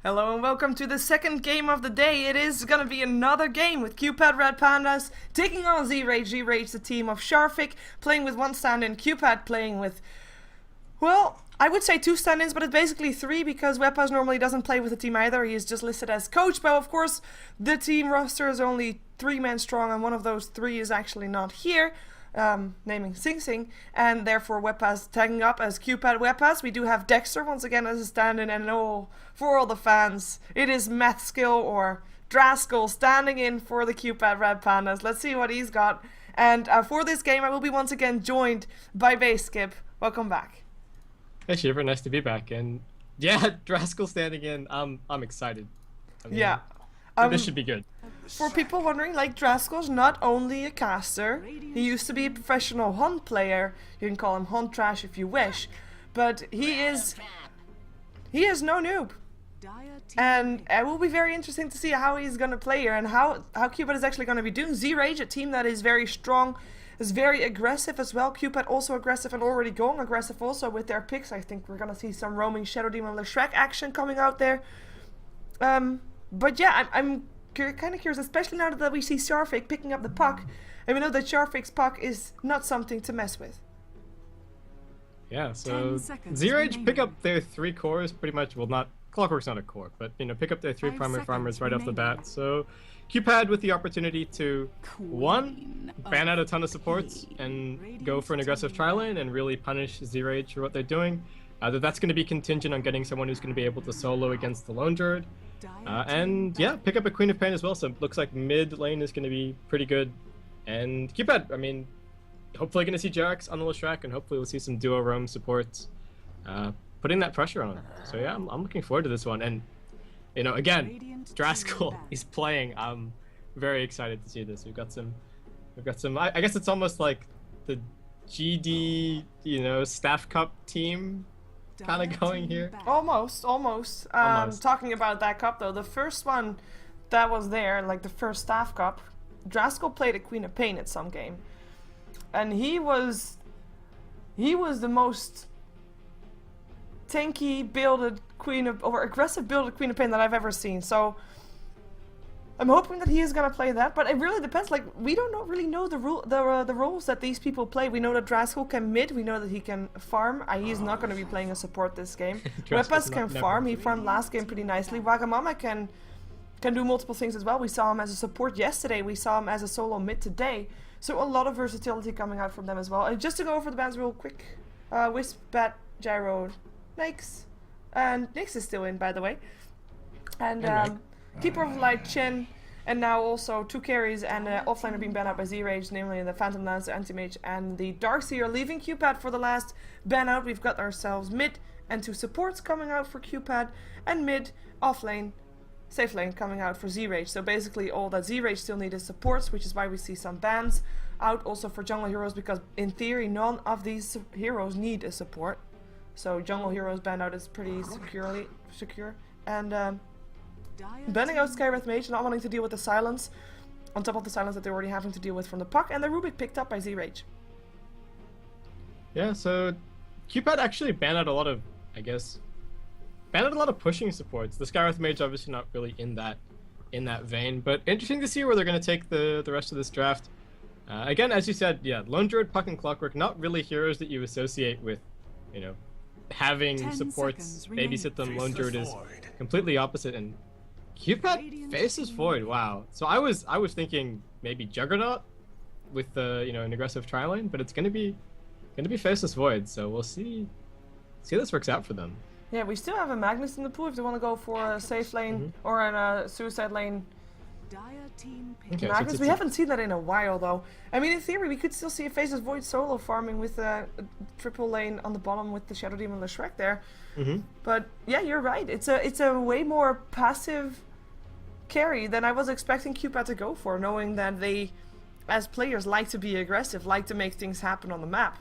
Hello and welcome to the second game of the day. It is gonna be another game with QPANDAs taking on zRage. zRage, the team of Sharfik, playing with one stand-in, QPAD playing with, well, I would say two stand-ins, but it's basically three because Webpas normally doesn't play with the team either. He is just listed as coach, but of course the team roster is only 3 men strong and one of those 3 is actually not here. Naming Sing Sing, and therefore Webpas tagging up as QPAD Webpas. We do have Dexter once again as a stand-in, and for all the fans, it is Math Skill or Draskell standing in for the QPAD Red Pandas. Let's see what he's got. And for this game, I will be once again joined by Basskip. Welcome back. Hey Sheever, nice to be back. And yeah, Draskell standing in. I'm excited. I mean, yeah. This should be good. For people wondering, like, Draskell's not only a caster, he used to be a professional hunt player. You can call him hunt trash if you wish, but he is no noob. And it will be very interesting to see how he's gonna play here and how Qpad is actually gonna be doing. zRage, a team that is very strong, is very aggressive as well. Qpad also aggressive and already going aggressive also with their picks. I think we're gonna see some roaming Shadow Demon Shrek action coming out there. But yeah, I'm kind of curious, especially now that we see Sharfik picking up the puck, and we know that Sharfik's puck is not something to mess with. Yeah, so zRage pick up their 3 cores pretty much. Well, not Clockwork's not a core, but you know, pick up their 3 primary farmers right off the bat. So QPAD with the opportunity to ban out a ton of supports and go for an aggressive tri lane and really punish zRage for what they're doing. That's going to be contingent on getting someone who's going to be able to solo against the Lone Druid. And yeah, pick up a Queen of Pain as well, so it looks like mid lane is going to be pretty good. And QPAD, I mean, hopefully going to see Jarex on the Leshrac, and hopefully we'll see some duo roam supports putting that pressure on him. So yeah, I'm looking forward to this one. And, you know, again, Draskell is playing. I'm very excited to see this. We've got some, I guess it's almost like the GD, you know, Staff Cup team kind of going here. Almost. Talking about that cup though, the first one that was there, like the first Staff Cup, Draskell played a Queen of Pain at some game, and he was the most tanky builded aggressive builded Queen of Pain that I've ever seen. So I'm hoping that he is gonna play that, but it really depends. Like, we don't really know the roles that these people play. We know that Draskell can mid. We know that he can farm. He's not gonna be playing a support this game. Webpas can farm. He farmed last game pretty nicely. Wagamama can do multiple things as well. We saw him as a support yesterday. We saw him as a solo mid today. So a lot of versatility coming out from them as well. And just to go over the bans real quick, Wisp, Bat, Gyro, Nyx, and Nyx is still in, by the way. And Keeper of Light, Chen, and now also 2 carries and offlaner being banned out by zRage, namely the Phantom Lancer, Anti-Mage, and the Darkseer leaving QPAD for the last ban out. We've got ourselves mid and 2 supports coming out for QPAD, and mid, offlane, safe lane coming out for zRage. So basically all that zRage still need is supports, which is why we see some bans out also for jungle heroes, because in theory none of these heroes need a support. So jungle heroes banned out is pretty secure. And banning out Skywrath Mage, not wanting to deal with the silence, on top of the silence that they're already having to deal with from the puck, and the Rubik picked up by zRage. Yeah, so QPAD actually banned out a lot of, pushing supports. The Skywrath Mage obviously not really in that vein, but interesting to see where they're going to take the rest of this draft. Again, as you said, yeah, Lone Druid, Puck, and Clockwork, not really heroes that you associate with, you know, having supports babysit them. Lone Druid is completely opposite, and QPAD faces Void. Wow. So I was thinking maybe Juggernaut with the, you know, an aggressive tri lane, but it's gonna be faceless Void. So we'll see how this works out for them. Yeah, we still have a Magnus in the pool if they want to go for a safe lane or a suicide lane. Okay, Magnus, we haven't seen that in a while though. I mean, in theory, we could still see a faceless Void solo farming with a triple lane on the bottom with the Shadow Demon Shrek there. But yeah, you're right. It's a way more passive carry than I was expecting QPAD to go for, knowing that they, as players, like to be aggressive, like to make things happen on the map.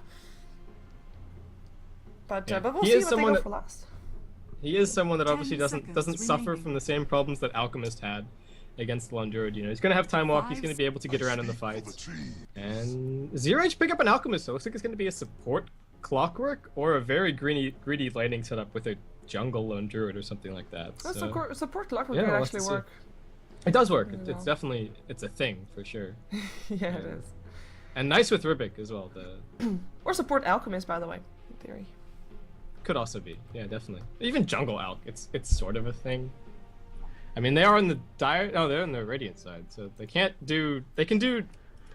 But but we'll see what they go for last. He is someone that obviously doesn't suffer from the same problems that Alchemist had against Lone Druid. You know, he's going to have time walk, he's going to be able to get around in the fights. And zRage pick up an Alchemist, so it looks like it's going to be a support Clockwork or a very greedy laning setup with a jungle lone druid or something like that. So, support clockwork yeah, could we'll actually work. It does work. It's definitely it's a thing for sure. Yeah, it is. And nice with Rubik as well. Or support alchemist, by the way, in theory. Could also be, yeah, definitely. Even jungle alch, it's sort of a thing. I mean, they are on the they're on the radiant side, so they can do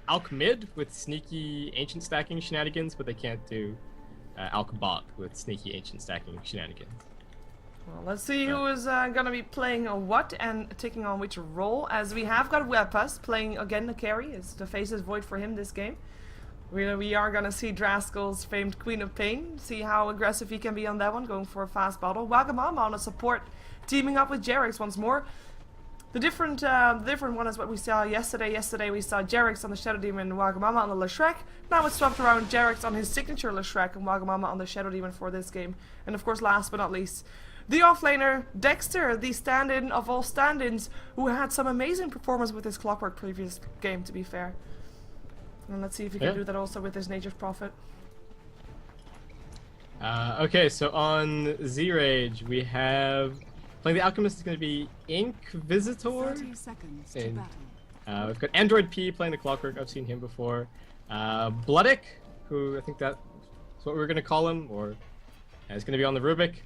alch mid with sneaky ancient stacking shenanigans, but they can't do alch bot with sneaky ancient stacking shenanigans. Well, let's see who is gonna be playing what and taking on which role, as we have got Wepas playing again the carry, as the face is void for him this game. We are gonna see Draskull's famed Queen of Pain, see how aggressive he can be on that one, going for a fast bottle. Wagamama on a support, teaming up with Jerix once more. The different one is what we saw yesterday. Yesterday we saw Jerix on the Shadow Demon and Wagamama on the Leshrac. Now it's swapped around, Jerix on his signature Leshrac and Wagamama on the Shadow Demon for this game. And of course, last but not least, the offlaner, Dexter, the stand-in of all stand-ins, who had some amazing performance with his Clockwork previous game, to be fair. And let's see if he can do that also with his Nature's Prophet. Okay, so on zRage, we have... Playing the Alchemist is going to be Inkvisitor. 30 seconds to battle. We've got Android P playing the Clockwork. I've seen him before. Bloodick, who I think that's what we're going to call him, or is going to be on the Rubik,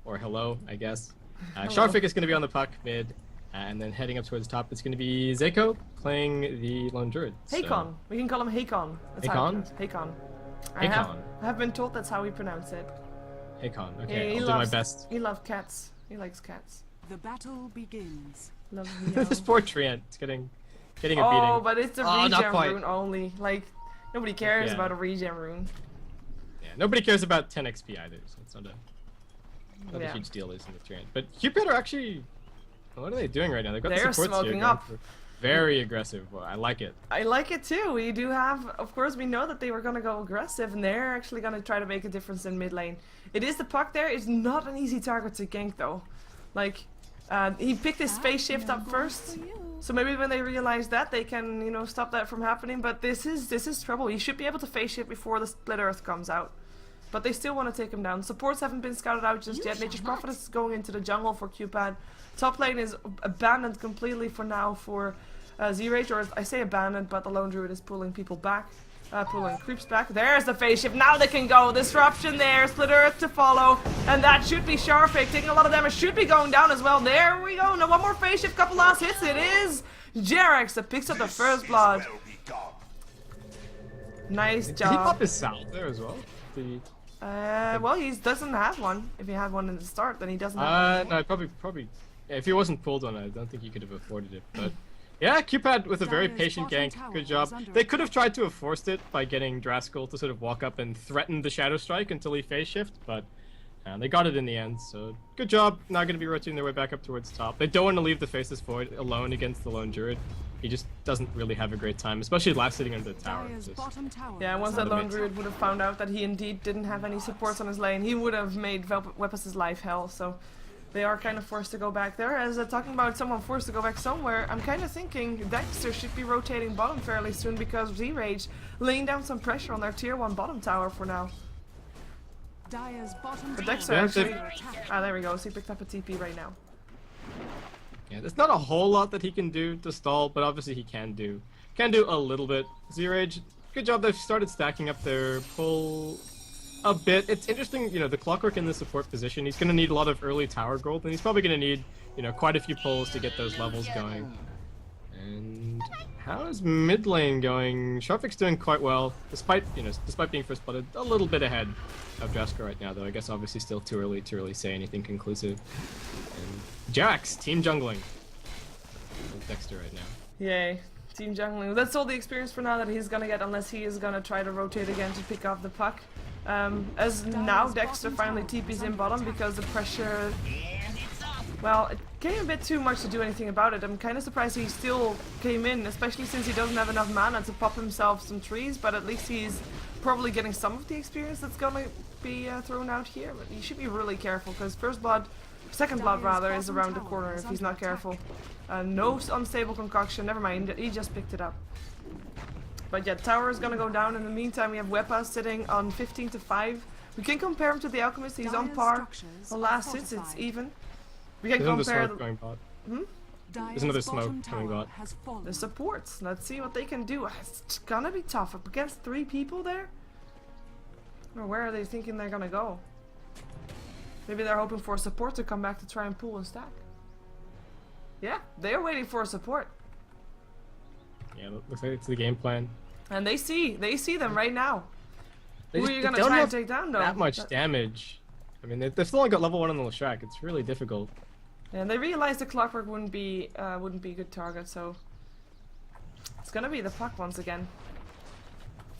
or Hello, I guess. Sharfik is going to be on the Puck mid. And then heading up towards the top, it's going to be Zeko playing the Lone Druid. Hakon. So. We can call him Hakon. Hakon? Hakon. Hakon. I have been told that's how we pronounce it. Hakon. Okay, I'll do my best. He loves cats. He likes cats. The battle begins. This poor Treant is getting a beating. Oh, but it's a regen rune only. Like, nobody cares about a regen rune. Yeah, nobody cares about 10 XP either, so it's not a huge deal, isn't it, Treant? But Qpanda are actually... What are they doing right now? They've got the supports smoking up. Very aggressive. Well, I like it. I like it too. We do have, of course, we know that they were going to go aggressive, and they're actually going to try to make a difference in mid lane. It is the Puck there. It's not an easy target to gank though. Like, he picked his phase shift up first, so maybe when they realize that, they can, you know, stop that from happening. But this is trouble. He should be able to phase shift before the Split Earth comes out. But they still want to take him down. Supports haven't been scouted out just yet. Nature's Prophet is going into the jungle for Qpand. Top lane is abandoned completely for now for zRage, or I say abandoned, but the Lone Druid is pulling people back. Pulling creeps back. There's the phase shift. Now they can go. Disruption there. Split Earth to follow. And that should be Sharfik taking a lot of damage. Should be going down as well. There we go. Now one more phase shift. Couple last hits. It is Jerix that picks up the first blood. Nice job. Did he pop his Sal there as well? Well, he doesn't have one. If he had one in the start, then he doesn't have one. No, probably. Yeah, if he wasn't pulled on it, I don't think he could have afforded it. But yeah, Qpand with a very patient gank. Good job. They could have tried to have forced it by getting Draskull to sort of walk up and threaten the Shadow Strike until he phase shift, but they got it in the end. So good job. Now going to be rotating their way back up towards top. They don't want to leave the Faceless Void alone against the Lone Druid. He just doesn't really have a great time, especially last sitting under the tower. Yeah, once that Lone Druid would have found out that he indeed didn't have any supports on his lane, he would have made Wepas' life hell, so they are kind of forced to go back there. As talking about someone forced to go back somewhere, I'm kind of thinking Dexter should be rotating bottom fairly soon, because zRage laying down some pressure on their tier 1 bottom tower for now. But Dexter actually... there we go, so he picked up a TP right now. Yeah, there's not a whole lot that he can do to stall, but obviously he can do a little bit. zRage, good job. They've started stacking up their pull a bit. It's interesting, you know, the Clockwork in the support position. He's going to need a lot of early tower gold, and he's probably going to need, you know, quite a few pulls to get those levels going. And how is mid lane going? Sharfik's doing quite well, despite being first blooded, a little bit ahead of Jaska right now, though. I guess obviously still too early to really say anything conclusive. And Jax, team jungling with Dexter right now. Yay, team jungling. That's all the experience for now that he's gonna get, unless he is gonna try to rotate again to pick up the Puck. As now Dexter finally TP's in bottom because the pressure... Well, it came a bit too much to do anything about it. I'm kind of surprised he still came in, especially since he doesn't have enough mana to pop himself some trees, but at least he's probably getting some of the experience that's gonna be thrown out here. But he should be really careful, because second blood rather, is around the corner if he's not careful. No unstable concoction, never mind, he just picked it up. But yeah, tower is gonna go down. In the meantime, we have Wepa sitting on 15 to 5 We can compare him to the Alchemist. He's on par. The last hits, it's even. We can compare. Going bot. Hmm? There's another smoke coming bot. The supports. Let's see what they can do. It's gonna be tough up against 3 people there. Or where are they thinking they're gonna go? Maybe they're hoping for a support to come back to try and pull and stack. Yeah, they're waiting for a support. Yeah, looks like it's the game plan. And they see them right now. Who are you gonna don't try and have take down though? that much damage. I mean, they've still only got level 1 on the Leshrac. It's really difficult. And they realized the Clockwork wouldn't be a good target, so it's gonna be the Puck once again.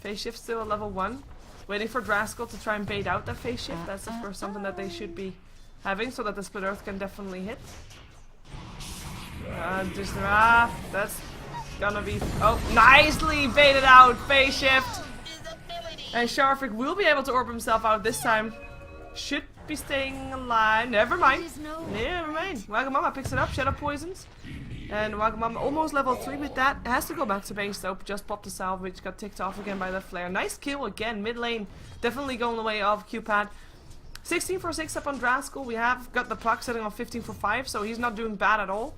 Phase shift still at level 1. Waiting for Draskel to try and bait out that phase shift. That's of course something that they should be having, so that the Split Earth can definitely hit. That's gonna be nicely baited out phase shift. And Sharfik will be able to orb himself out this time. Should be staying alive. Never mind. Never mind. Wagamama picks it up. Shadow poisons. And Wagamama almost level 3 with that. Has to go back to base though. Just popped the salvage. Got ticked off again by the flare. Nice kill again. Mid lane. Definitely going the way of Qpad. 16 for 6 up on Draskel. We have got the Puck sitting on 15 for 5. So he's not doing bad at all.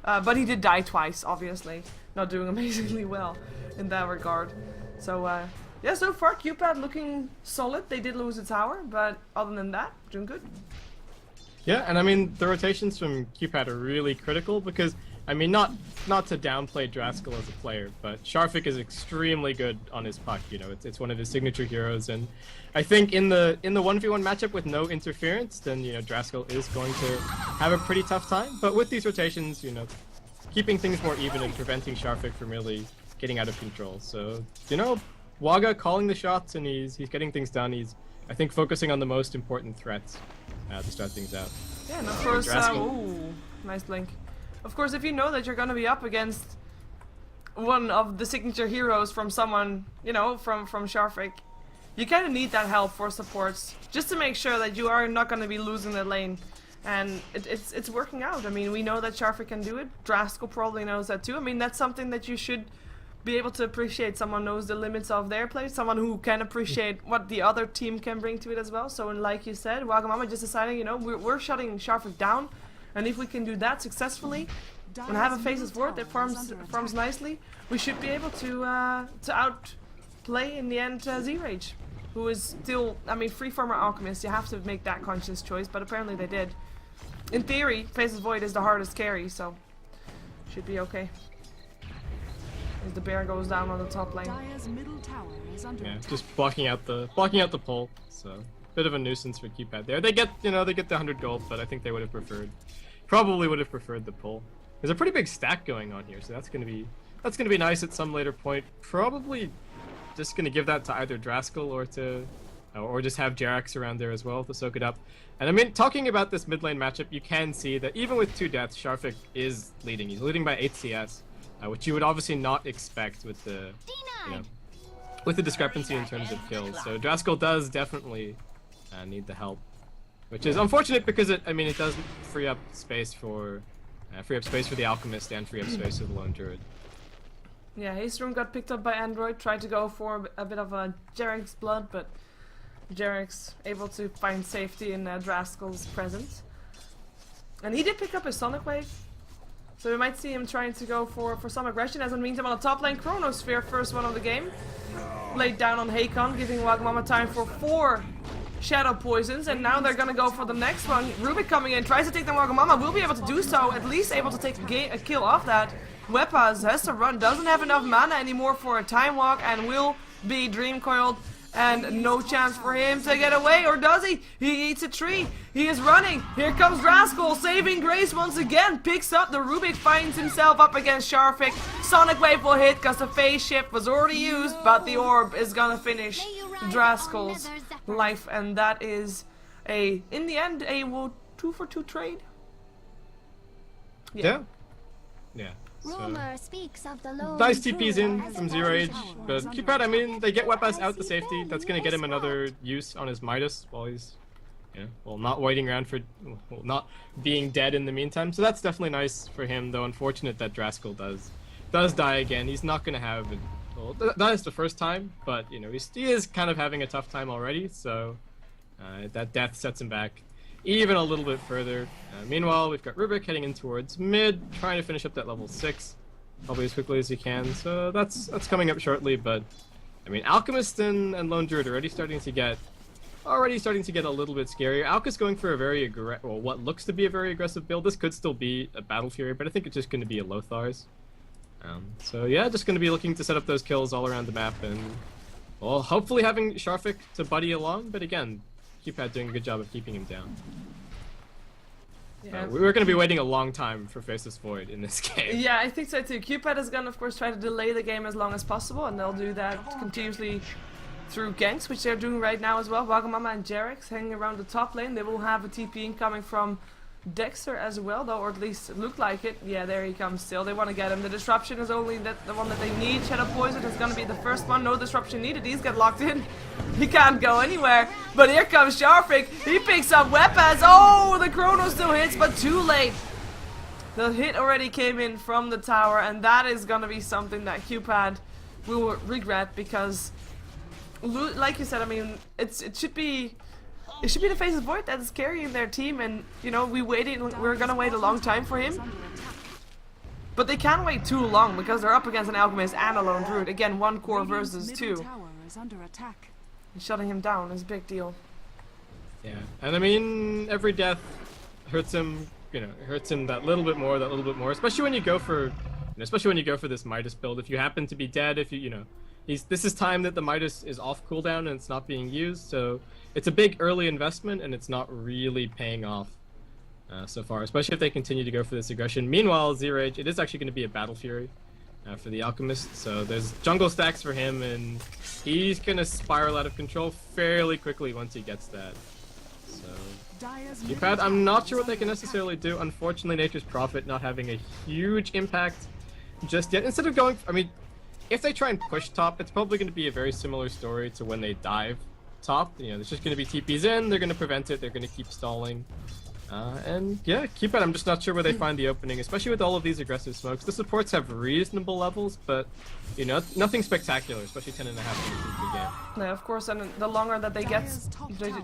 But he did die twice, obviously. Not doing amazingly well in that regard. So, yeah, so far Qpad looking solid. They did lose a tower, but other than that, doing good. Yeah, and I mean, the rotations from Qpad are really critical because, I mean, not to downplay Draskel as a player, but Sharfik is extremely good on his Puck. You know, it's one of his signature heroes, and I think in the 1v1 matchup with no interference, then, you know, Draskel is going to have a pretty tough time. But with these rotations, you know, keeping things more even and preventing Sharfik from really getting out of control. So, you know, Waga calling the shots, and he's getting things done. He's, I think, focusing on the most important threats to start things out. Yeah, and of course, ooh, nice blink. Of course, if you know that you're gonna be up against one of the signature heroes from someone, you know, from Sharfik, you kind of need that help for supports, just to make sure that you are not gonna be losing the lane. And it's working out. I mean, we know that Sharfik can do it. Draskel probably knows that too. I mean, that's something that you should be able to appreciate. Someone knows the limits of their play, someone who can appreciate what the other team can bring to it as well. So, and like you said, Wagamama just deciding, you know, we're shutting Sharfik down, and if we can do that successfully and have a Faces Forward that farms nicely, we should be able to outplay in the end zRage, who is still, I mean, free farmer Alchemist. You have to make that conscious choice, but apparently they did. In theory, Faces Void is the hardest carry, so should be okay. As the bear goes down on the top lane. Yeah, just blocking out the pull. So bit of a nuisance for Qpad there. They get the 100 gold, but I think they would have probably would have preferred the pull. There's a pretty big stack going on here, so that's gonna be nice at some later point. Probably just gonna give that to either Draskel or just have Jerax around there as well to soak it up. And I mean, talking about this mid lane matchup, you can see that even with 2 deaths, Sharfik is leading. He's leading by 8 CS. Which you would obviously not expect with the, with the discrepancy in terms of kills. So Draskel does definitely need the help, which is unfortunate because it does free up space for the Alchemist and free up space for the Lone Druid. Yeah, Haste Room got picked up by Android. Tried to go for a bit of a Jerax blood, but Jerax able to find safety in Draskel's presence, and he did pick up his Sonic Wave. So we might see him trying to go for some aggression. As in the meantime, on the top lane, Chronosphere, first one of the game, laid down on Hakon, giving Wagamama time for 4 Shadow Poisons, and now they're gonna go for the next one. Rubik coming in, tries to take down Wagamama, will be able to do so, at least able to take a kill off that. Wepas has to run, doesn't have enough mana anymore for a Time Walk, and will be Dream Coiled. And no chance for him to get away, or does he? He eats a tree. He is running. Here comes Draskel, saving grace once again. Picks up the Rubik, finds himself up against Sharfik. Sonic Wave will hit because the phase shift was already used, but the orb is gonna finish Draskel's life, and that is in the end, a 2-for-2 trade. Yeah. So, nice TPs in from zRage, but Qpad, I mean, they get Wepas out the safety. That's gonna get him another use on his Midas while he's, not waiting around for, not being dead in the meantime. So that's definitely nice for him, though unfortunate that Draskel does die again. He's not gonna have it. Well, that is the first time, but he is kind of having a tough time already. So That death sets him back even a little bit further. Meanwhile, we've got Rubik heading in towards mid, trying to finish up that level 6 probably as quickly as he can. So that's coming up shortly, but I mean, Alchemist and Lone Druid are already starting to get a little bit scarier. Alchemist going for a very what looks to be a very aggressive build. This could still be a Battle Fury, but I think it's just going to be a Lothar's. So yeah, just going to be looking to set up those kills all around the map, and well, hopefully having Sharfik to buddy along. But again, Qpad doing a good job of keeping him down. Yeah. We're going to be waiting a long time for Faceless Void in this game. Yeah, I think so too. Qpad is going to, of course, try to delay the game as long as possible, and they'll do that continuously through ganks, which they're doing right now as well. Wagamama and Jarex hanging around the top lane. They will have a TP incoming from Dexter as well, though, or at least it looked like it. Yeah, there he comes still. They want to get him. The disruption is only the one that they need. Shadow Poison is going to be the first one. No disruption needed. He's got locked in. He can't go anywhere. But here comes Sharfik. He picks up weapons. Oh, the Chrono still hits, but too late. The hit already came in from the tower, and that is going to be something that Qpad will regret, because like you said, I mean, it should be the Faceless Void that is carrying their team, and you know, we're gonna wait a long time for him. But they can't wait too long because they're up against an Alchemist and a Lone Druid. Again, one core versus two. And shutting him down is a big deal. Yeah, and I mean, every death hurts him. You know, hurts him that little bit more, especially when you go for, this Midas build. If you happen to be dead, if you know. This is time that the Midas is off cooldown and it's not being used, so it's a big early investment and it's not really paying off so far, especially if they continue to go for this aggression. Meanwhile, zRage, it is actually going to be a Battle Fury for the Alchemist, so there's jungle stacks for him, and he's going to spiral out of control fairly quickly once he gets that. So, Qpad, I'm not sure what they can necessarily do. Unfortunately, Nature's Prophet not having a huge impact just yet. Instead of going, I mean, if they try and push top, it's probably going to be a very similar story to when they dive top. You know, there's just going to be TPs in, they're going to prevent it, they're going to keep stalling. And yeah, Qpad, I'm just not sure where they find the opening, especially with all of these aggressive smokes. The supports have reasonable levels, but, you know, nothing spectacular, especially 10.5 minutes into the game. No, of course, and the longer that they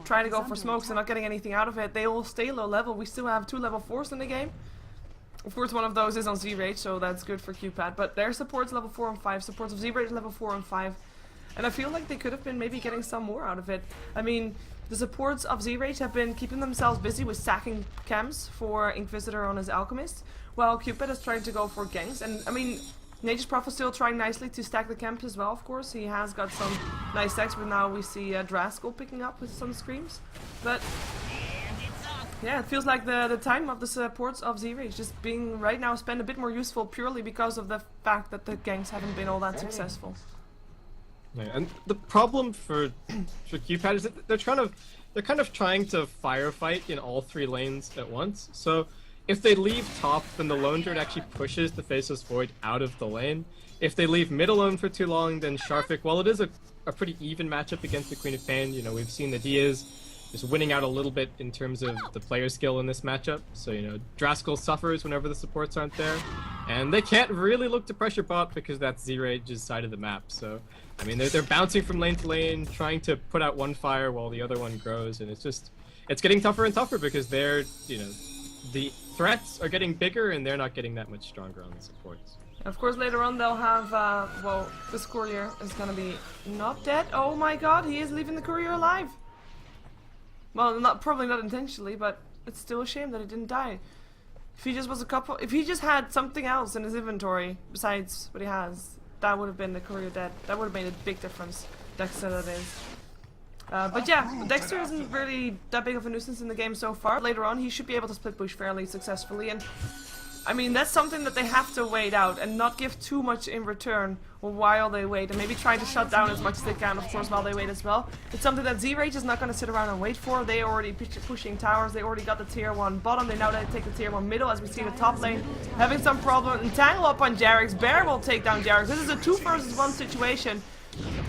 try to go for smokes and not getting anything out of it, they will stay low level. We still have 2 level 4s in the game. Of course, one of those is on zRage, so that's good for Qpad. But their supports level 4 and 5, supports of zRage level 4 and 5. And I feel like they could have been maybe getting some more out of it. I mean, the supports of zRage have been keeping themselves busy with stacking camps for Inquisitor on his Alchemist, while Qpad is trying to go for ganks. And I mean, Nature's Prophet still trying nicely to stack the camps as well, of course. He has got some nice stacks, but now we see Draskell picking up with some screams. But yeah, it feels like the time of the supports of zRage just being right now spent a bit more useful purely because of the fact that the ganks haven't been all that successful. Yeah, and the problem for Qpad is that they're kind of trying to firefight in all 3 lanes at once. So if they leave top, then the Lone Druid actually pushes the Faceless Void out of the lane. If they leave mid alone for too long, then Sharfik, while it is a pretty even matchup against the Queen of Pain, you know, we've seen that he is just winning out a little bit in terms of the player skill in this matchup. So, you know, Draskell suffers whenever the supports aren't there. And they can't really look to pressure bot because that's zRage's side of the map. So, I mean, they're bouncing from lane to lane, trying to put out one fire while the other one grows. And it's getting tougher and tougher because they're, you know, the threats are getting bigger and they're not getting that much stronger on the supports. Of course, later on they'll have, well, this courier is gonna be not dead. Oh my god, he is leaving the courier alive! Well, probably not intentionally, but it's still a shame that he didn't die. If he just was if he just had something else in his inventory besides what he has, that would have been the courier dead. That would have made a big difference. Dexter, that is. But yeah, Dexter isn't really that big of a nuisance in the game so far. Later on, he should be able to split push fairly successfully, and I mean, that's something that they have to wait out and not give too much in return while they wait, and maybe try to shut down as much as they can, of course, while they wait as well. It's something that zRage is not going to sit around and wait for. They already pushing towers, they already got the tier 1 bottom, they now take the tier 1 middle, as we see the top lane having some problem. Entangle up on Jarex, Bear will take down Jarex. This is a 2 versus 1 situation,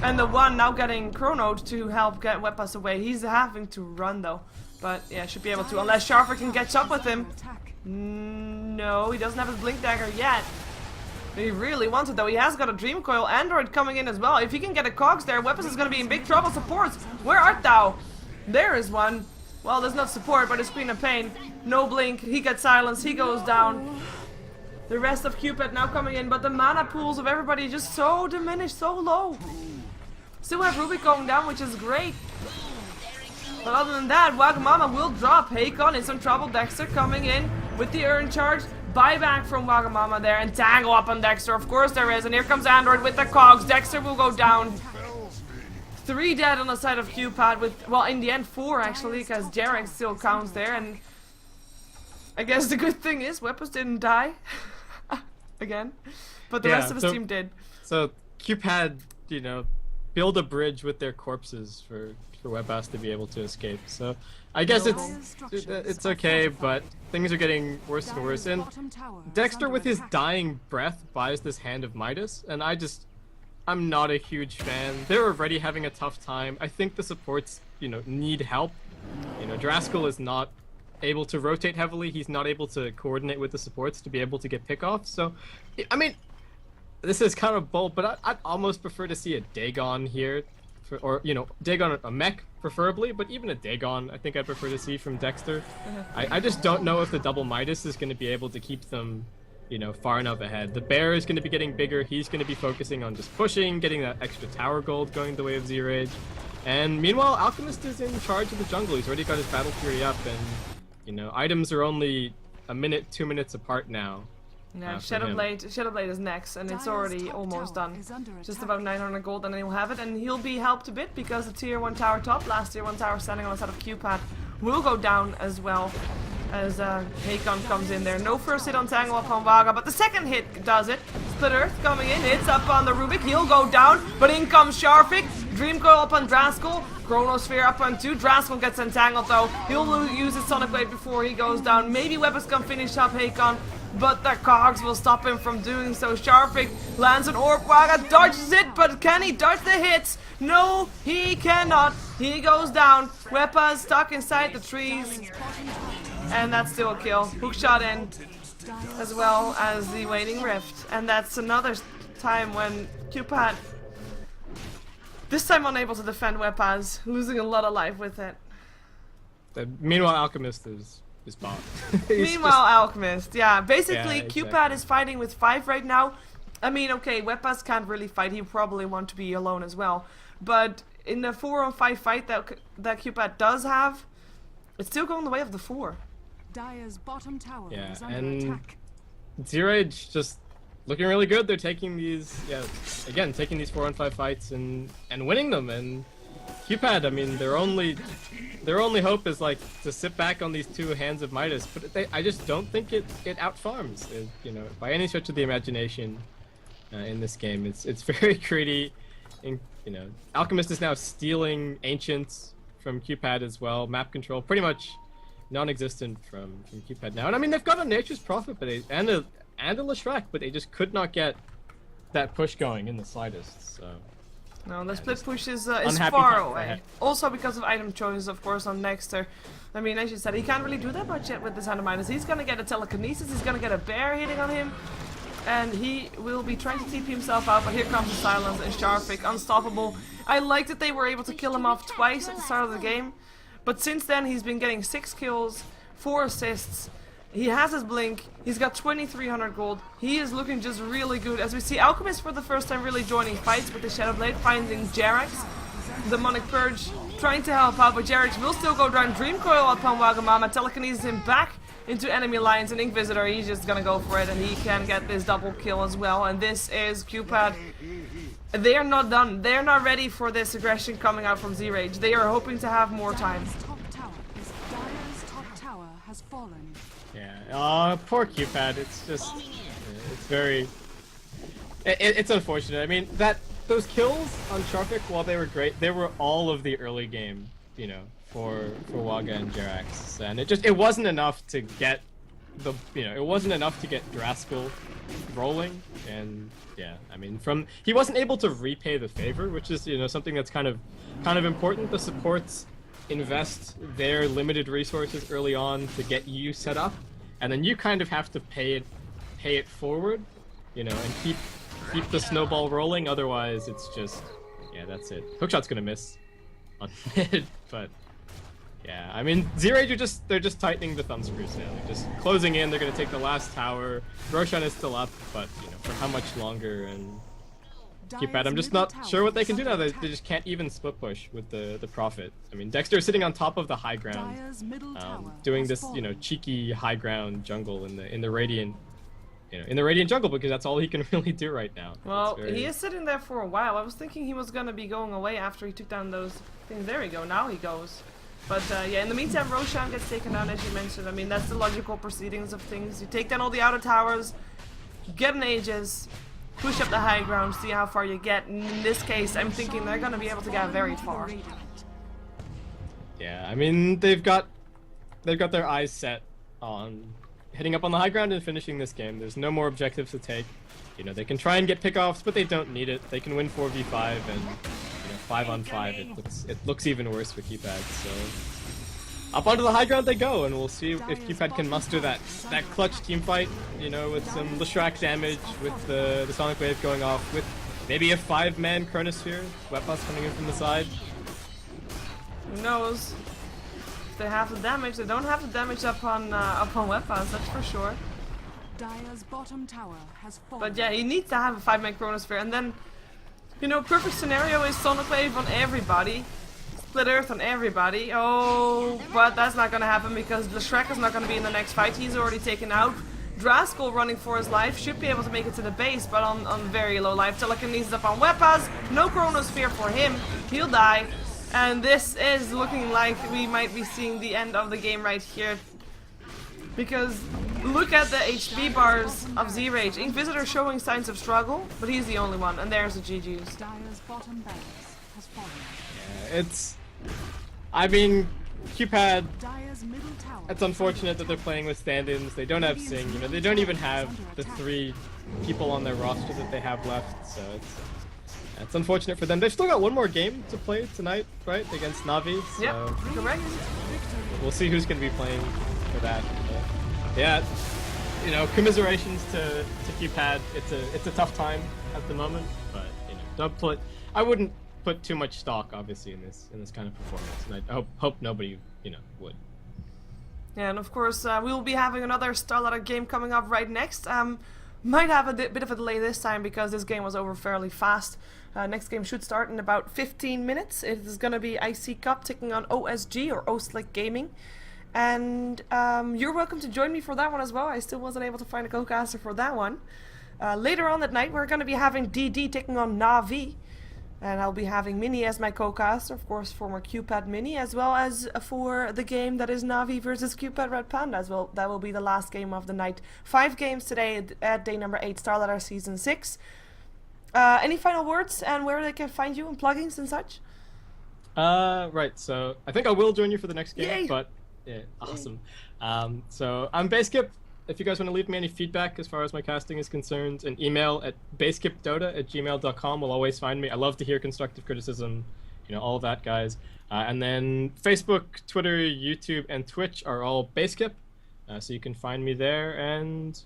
and the one now getting chronoed to help get Wepas away. He's having to run though, but yeah, should be able to, unless Sharfik can catch up with him. No, he doesn't have his Blink Dagger yet. He really wants it though. He has got a Dream Coil. Android coming in as well. If he can get a Cogs there, Weapons is going to be in big trouble. Supports, where art thou? There is one. Well, there's not support, but it's Queen of Pain. No blink. He gets silenced. He goes down. The rest of Cupid now coming in, but the mana pools of everybody just so diminished, so low. Still have Rubik going down, which is great. But other than that, Wagamama will drop. Hakon in some trouble. Dexter coming in with the Urn Charge. Buyback from Wagamama there, and Tangle up on Dexter. Of course there is, and here comes Android with the cogs. Dexter will go down. 3 dead on the side of Qpad with, well, in the end 4 actually, because Jarek still counts there, and I guess the good thing is Weapons didn't die. Again. But the rest of his team did. So Qpad, you know, build a bridge with their corpses for Wepas to be able to escape. So I guess it's okay, but things are getting worse and worse. And Dexter with his dying breath buys this Hand of Midas, and I'm not a huge fan. They're already having a tough time. I think the supports, you know, need help. You know, Draskell is not able to rotate heavily. He's not able to coordinate with the supports to be able to get pickoffs. So, I mean, this is kind of bold, but I'd almost prefer to see a Dagon here. Or, you know, Dagon, a mech preferably, but even a Dagon I think I'd prefer to see from Dexter. I just don't know if the double Midas is going to be able to keep them, you know, far enough ahead. The bear is going to be getting bigger. He's going to be focusing on just pushing, getting that extra tower gold going the way of zRage. And meanwhile, Alchemist is in charge of the jungle. He's already got his Battle Fury up, and, you know, items are only a minute, 2 minutes apart now. Yeah, Shadowblade is next, and it's already almost done. Just about 900 gold, and then he'll have it, and he'll be helped a bit because the tier 1 tower top, last tier 1 tower standing on the side of Qpad, will go down as well as Hakon comes in there. No first hit on Tangle upon Vaga, but the second hit does it. Split Earth coming in, hits up on the Rubik, he'll go down, but in comes Sharfik, Dream Coil up on Draskell, Chronosphere up on 2, Draskell gets entangled though, he'll use his Sonic Blade before he goes down. Maybe Weapons can finish up Hakon, but the cogs will stop him from doing so. Sharfik lands an Orb, Waga dodges it, but can he dodge the hits? No, he cannot. He goes down. Wepa stuck inside the trees, and that's still a kill. Hookshot in, as well as the Waning Rift, and that's another time when Qpad, this time unable to defend Wepas, losing a lot of life with it. Meanwhile, Alchemist is bot. Meanwhile, Alchemist, yeah. Basically, yeah, exactly. Qpad is fighting with 5 right now. I mean, okay, Wepas can't really fight. He probably want to be alone as well. But in the 4-on-5 fight that Qpad does have, it's still going the way of the 4. Dire's bottom tower is under attack. zRage just looking really good. They're taking these, taking these 4-on-5 fights and winning them. And Qpad, I mean, their only hope is like to sit back on these 2 Hands of Midas, but I just don't think it outfarms, you know, by any stretch of the imagination. In this game, it's very greedy. And, you know, Alchemist is now stealing Ancients from Qpad as well. Map control pretty much non-existent from Qpad now. And I mean, they've got a Nature's Prophet, but and a Leshrac, but they just could not get that push going in the slightest. So. No, the split push is far away. Also because of item choices, of course, on Dexter. I mean, as you said, he can't really do that much yet with this Hand of Midas. He's gonna get a Telekinesis, he's gonna get a Bear hitting on him, and he will be trying to TP himself out, but here comes the Silence and Sharfik, unstoppable. I like that they were able to kill him off twice at the start of the game, but since then he's been getting 6 kills, 4 assists. He has his blink, he's got 2300 gold, he is looking just really good. As we see Alchemist for the first time really joining fights with the Shadowblade, finding Jerax, Demonic Purge, trying to help out, but Jerax will still go down. Dream Coil upon Wagamama, telekinesis him back into enemy lines, and Inquisitor, he's just gonna go for it, and he can get this double kill as well. And this is Qpad. They are not done, they are not ready for this aggression coming out from zRage. They are hoping to have more time. Dire's top tower has fallen. Yeah, poor Qpad. It's just, it's very, it's unfortunate. I mean, those kills on Sharfik, while they were great, they were all of the early game, you know, for Waga and Jerax, and it wasn't enough to get it wasn't enough to get Draskell rolling. And yeah, I mean, he wasn't able to repay the favor, which is, you know, something that's kind of important. The supports invest their limited resources early on to get you set up, and then you kind of have to pay it forward, you know, and keep the snowball rolling. Otherwise, it's just, yeah, that's it. Hookshot's gonna miss on mid, but Yeah, I mean, zRage are they're just tightening the thumb screws now. They're just closing in. They're going to take the last tower. Roshan is still up, but, you know, for how much longer? And Qpanda, I'm just not sure what they can do now. They just can't even split push with the Prophet. I mean, Dexter is sitting on top of the high ground, doing this, you know, cheeky high ground jungle in the Radiant, you know, in the Radiant jungle, because that's all he can really do right now. Well, he is sitting there for a while. I was thinking he was going to be going away after he took down those things. There we go. Now he goes. But yeah, in the meantime, Roshan gets taken down, as you mentioned. I mean, that's the logical proceedings of things. You take down all the outer towers, get an Aegis, push up the high ground, see how far you get. And in this case, I'm thinking they're going to be able to get very far. Yeah, I mean, they've got their eyes set on hitting up on the high ground and finishing this game. There's no more objectives to take. You know, they can try and get pickoffs, but they don't need it. They can win 4v5 and, you know, 5-on-5. It looks even worse for Qpad. So up onto the high ground they go, and we'll see if Qpad can muster that clutch team fight. You know, with some Leshrac damage, with the Sonic Wave going off, with maybe a 5-man Chronosphere, Wetpass coming in from the side. Who knows? If they have the damage, they don't have the damage up on Wetpass, that's for sure. Dire's bottom tower has fallen. But yeah, he needs to have a 5-man Chronosphere, and then, you know, perfect scenario is Sonic Wave on everybody, Split Earth on everybody. Oh, but that's not gonna happen because Leshrac is not gonna be in the next fight. He's already taken out. Draskell running for his life should be able to make it to the base, but on very low life. Telekinesis up on Wetpass, no Chronosphere for him. He'll die, and this is looking like we might be seeing the end of the game right here. Because look at the HP bars of zRage. Inquisitor showing signs of struggle, but he's the only one, and there's the GG's. Dire's bottom barracks has fallen. Yeah, I mean, Qpad, Dire's middle tower. it's unfortunate that they're playing with stand-ins. They don't have Sing, you know, they don't even have the 3 people on their roster that they have left, so it's unfortunate for them. They've still got one more game to play tonight, right, against Na'Vi, so Yep, correct. we'll see who's going to be playing for that. But yeah, you know, commiserations to Qpad. It's a tough time at the moment, but you know, I wouldn't put too much stock, obviously, in this kind of performance, and I hope nobody, you know, would. Yeah, and of course we will be having another StarLadder game coming up right next. Might have a bit of a delay this time because this game was over fairly fast. Next game should start in about 15 minutes. It is going to be IC Cup taking on OSG, or SleekGaming. And you're welcome to join me for that one as well. I still wasn't able to find a co-caster for that one. Later on that night, we're going to be having DD taking on Na'Vi. And I'll be having Mini as my co-caster, of course, former Qpad Mini, as well as for the game that is Na'Vi versus Qpad Red Panda as well. That will be the last game of the night. 5 games today at day number 8, StarLadder Season 6. Any final words and where they can find you and plugins and such? Right, so I think I will join you for the next game. Yay! But yeah, awesome. So I'm Basskip. If you guys want to leave me any feedback as far as my casting is concerned, an email at basskipdota@gmail.com will always find me. I love to hear constructive criticism, you know, all of that, guys. And then Facebook, Twitter, YouTube, and Twitch are all Basskip, so you can find me there. And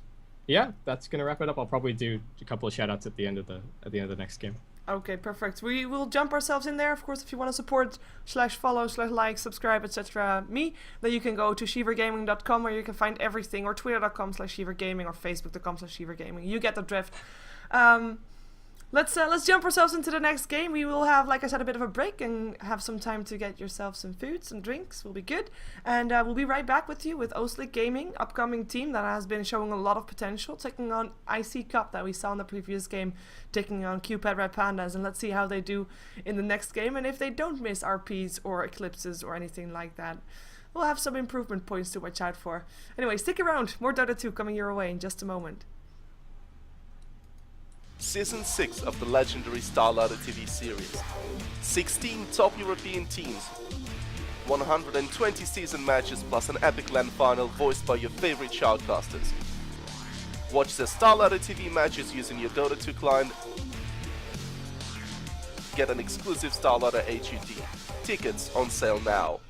yeah, that's gonna wrap it up. I'll probably do a couple of shoutouts at the end of the next game. Okay, perfect. We will jump ourselves in there. Of course, if you want to support /follow /like, subscribe, etc. me, then you can go to SheeverGaming.com where you can find everything, or Twitter.com/SheeverGaming, or Facebook.com/SheeverGaming. You get the drift. Let's jump ourselves into the next game. We will have, like I said, a bit of a break and have some time to get yourself some food, some drinks. Will be good. And we'll be right back with you with SleekGaming, upcoming team that has been showing a lot of potential, taking on IC Cup that we saw in the previous game, taking on Qpad Red Pandas. And let's see how they do in the next game, and if they don't miss RPs or eclipses or anything like that. We'll have some improvement points to watch out for. Anyway, stick around. More Dota 2 coming your way in just a moment. Season 6 of the legendary StarLadder TV series. 16 top European teams, 120 season matches plus an epic LAN final voiced by your favorite shoutcasters. Watch the StarLadder TV matches using your Dota 2 client. Get an exclusive StarLadder HUD. Tickets on sale now.